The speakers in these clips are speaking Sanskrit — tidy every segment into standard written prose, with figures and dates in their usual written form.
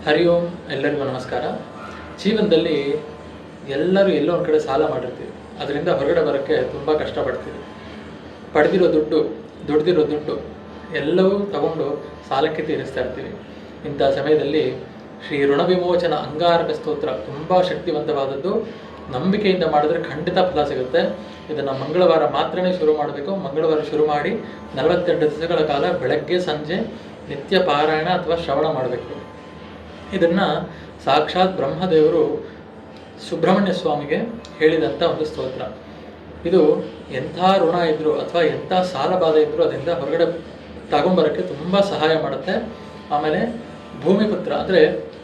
ಹರಿ ಓಂ. ಎಲ್ಲರಿಗೂ ನಮಸ್ಕಾರ. ಜೀವನದಲ್ಲಿ ಎಲ್ಲರೂ ಎಲ್ಲೋ ಒಂದು ಕಡೆ ಸಾಲ ಮಾಡಿರ್ತೀವಿ. ಅದರಿಂದ ಹೊರಗಡೆ ಬರೋಕ್ಕೆ ತುಂಬ ಕಷ್ಟಪಡ್ತೀವಿ. ಪಡೆದಿರೋ ದುಡ್ದಿರೋ ದುಡ್ಡು ಎಲ್ಲವೂ ತಗೊಂಡು ಸಾಲಕ್ಕೆ ತೀರಿಸ್ತಾ ಇರ್ತೀವಿ. ಇಂಥ ಸಮಯದಲ್ಲಿ ಶ್ರೀ ಋಣ ವಿಮೋಚನ ಅಂಗಾರಕ ಸ್ತೋತ್ರ ತುಂಬ ಶಕ್ತಿವಂತವಾದದ್ದು. ನಂಬಿಕೆಯಿಂದ ಮಾಡಿದ್ರೆ ಖಂಡಿತ ಫಲ ಸಿಗುತ್ತೆ. ಇದನ್ನು ಮಂಗಳವಾರ ಮಾತ್ರನೇ ಶುರು ಮಾಡಬೇಕು. ಮಂಗಳವಾರ ಶುರು ಮಾಡಿ 48 ದಿವಸಗಳ ಕಾಲ ಬೆಳಗ್ಗೆ ಸಂಜೆ ನಿತ್ಯ ಪಾರಾಯಣ ಅಥವಾ ಶ್ರವಣ ಮಾಡಬೇಕು. ಇದನ್ನು ಸಾಕ್ಷಾತ್ ಬ್ರಹ್ಮದೇವರು ಸುಬ್ರಹ್ಮಣ್ಯ ಸ್ವಾಮಿಗೆ ಹೇಳಿದಂಥ ಒಂದು ಸ್ತೋತ್ರ. ಇದು ಎಂಥ ಋಣ ಇದ್ದರೂ ಅಥವಾ ಎಂಥ ಸಾಲ ಬಾಧೆ ಇದ್ದರೂ ಅದರಿಂದ ಹೊರಗಡೆ ತಗೊಂಬರೋಕ್ಕೆ ತುಂಬ ಸಹಾಯ ಮಾಡುತ್ತೆ. ಆಮೇಲೆ ಭೂಮಿಪುತ್ರ ಅಂದರೆ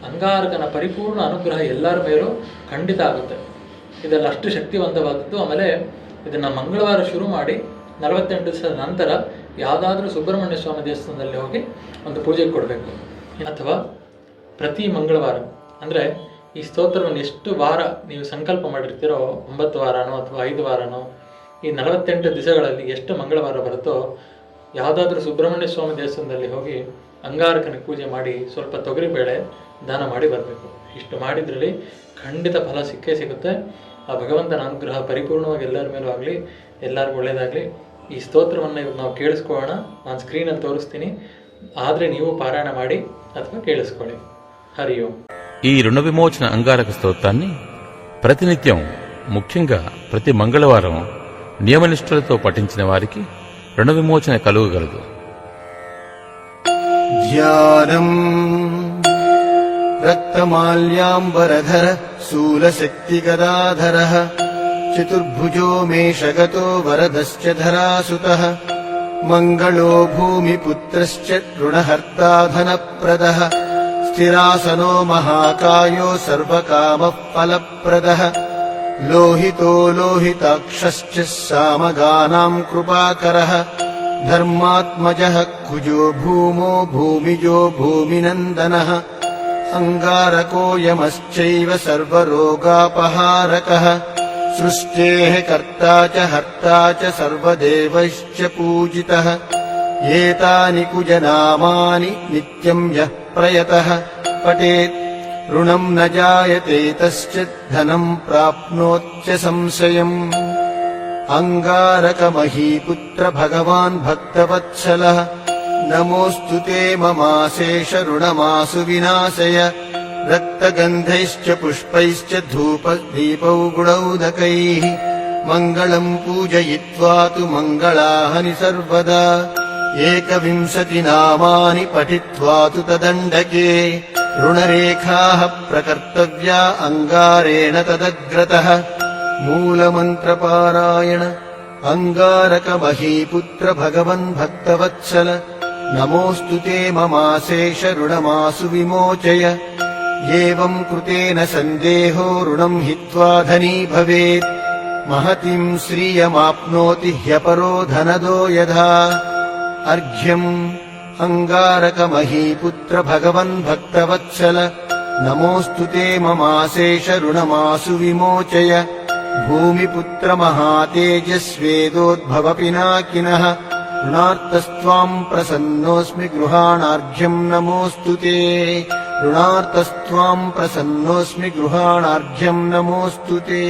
ಅಂಗಾರಕನ ಪರಿಪೂರ್ಣ ಅನುಗ್ರಹ ಎಲ್ಲರ ಮೇಲೂ ಖಂಡಿತ ಆಗುತ್ತೆ. ಇದೆಲ್ಲ ಅಷ್ಟು ಶಕ್ತಿವಂತವಾದದ್ದು. ಆಮೇಲೆ ಇದನ್ನು ಮಂಗಳವಾರ ಶುರು ಮಾಡಿ 48 ದಿವಸದ ನಂತರ ಯಾವುದಾದ್ರೂ ಸುಬ್ರಹ್ಮಣ್ಯ ಸ್ವಾಮಿ ದೇವಸ್ಥಾನದಲ್ಲಿ ಹೋಗಿ ಒಂದು ಪೂಜೆಗೆ ಕೊಡಬೇಕು. ಅಥವಾ ಪ್ರತಿ ಮಂಗಳವಾರ ಅಂದರೆ ಈ ಸ್ತೋತ್ರವನ್ನು ಎಷ್ಟು ವಾರ ನೀವು ಸಂಕಲ್ಪ ಮಾಡಿರ್ತೀರೋ, 9 ವಾರನೋ ಅಥವಾ 5 ವಾರನೋ, ಈ 48 ದಿವಸಗಳಲ್ಲಿ ಎಷ್ಟು ಮಂಗಳವಾರ ಬರುತ್ತೋ ಯಾವುದಾದ್ರೂ ಸುಬ್ರಹ್ಮಣ್ಯ ಸ್ವಾಮಿ ದೇವಸ್ಥಾನದಲ್ಲಿ ಹೋಗಿ ಅಂಗಾರಕನಿಗೆ ಪೂಜೆ ಮಾಡಿ ಸ್ವಲ್ಪ ತೊಗರಿಬೇಳೆ ದಾನ ಮಾಡಿ ಬರಬೇಕು. ಇಷ್ಟು ಮಾಡಿದ್ರಲ್ಲಿ ಖಂಡಿತ ಫಲ ಸಿಕ್ಕೇ ಸಿಗುತ್ತೆ. ಆ ಭಗವಂತನ ಅನುಗ್ರಹ ಪರಿಪೂರ್ಣವಾಗಿ ಎಲ್ಲರ ಮೇಲೂ ಆಗಲಿ, ಎಲ್ಲರಿಗೂ ಒಳ್ಳೆಯದಾಗಲಿ. ಈ ಸ್ತೋತ್ರವನ್ನು ಇವತ್ತು ನಾವು ಕೇಳಿಸ್ಕೊಳ್ಳೋಣ. ನಾನು ಸ್ಕ್ರೀನಲ್ಲಿ ತೋರಿಸ್ತೀನಿ, ಆದರೆ ನೀವು ಪಾರಾಯಣ ಮಾಡಿ ಅಥವಾ ಕೇಳಿಸ್ಕೊಳ್ಳಿ. హరి ఓం. ఈ రుణ విమోచన అంగారక స్తోత్రాన్ని ప్రతినిత్యం, ముఖ్యంగా ప్రతి మంగళవారం నియమనిష్ఠులతో పఠించిన వారికి రుణ విమోచన కలుగగలదు. ధ్యానం రక్తమాల్యాంబరధర శూలశక్తిగదాధర చతుర్భుజో మేషగతో వరదశ్చ ధరాసుతః మంగళో భూమిపుత్రశ్చ రుణహర్తా ధనప్రదః స్థిరాసనో మహాకాయో సర్వకామః ఫలప్రదః లోహితో లోహితాక్షశ్చ సామగానాం కృపాకరః ధర్మాత్మజః కుజో భూమో భూమిజో భూమినందనః అంగారకో యమశ్చైవ సర్వరోగాపహారకః సృష్టేః కర్తా చ హర్తా చ సర్వదేవైశ్చ పూజితః ఏతాని కుజనామాని నిత్యం యః ప్రయతః పఠేత్ రుణం న జాయతే తస్మాత్ ధనం ప్రాప్నోత్య సంశయం. అంగారక మహీపుత్ర భగవాన్ భక్తవత్సలః నమోऽस्तु తే మమాశేష రుణమాసు వినాశయ రక్తగంధైశ్చ పుష్పైశ్చ ధూపదీపౌ గుణౌదకైః మంగళం పూజయిత్వా తు మంగళాహని సర్వదా ఏకవింశతి నామాని పఠిత్వా తు తదండకే రుణరేఖాః ప్రకర్తవ్యా అంగారేణ తదగ్రతః. మూలమంత్రపారాయణ. అంగారక మహీపుత్ర భగవన్ భక్తవత్సల నమోऽस्तु తే మమాశేష రుణమాసు విమోచయ. ఏవం కృతేన సందేహో రుణం హిత్వా ధనీ భవేత్ మహతిం శ్రియమాప్నోతి హ్యపరో ధనదో యథా. అర్ఘ్యం. అంగారక మహీపుత్ర భగవన్ భక్తవత్సల నమోऽस्तु తే మమాశేష రుణమాసు విమోచయ. భూమిపుత్ర మహాతేజస్వేదోద్భవ పినాకినః రుణార్తస్త్వాం ప్రసన్నోస్మి గృహాణార్ఘ్యం నమోऽस्तु తే. రుణార్తస్త్వాం ప్రసన్నోస్మి గృహాణార్ఘ్యం నమోऽस्तु తే.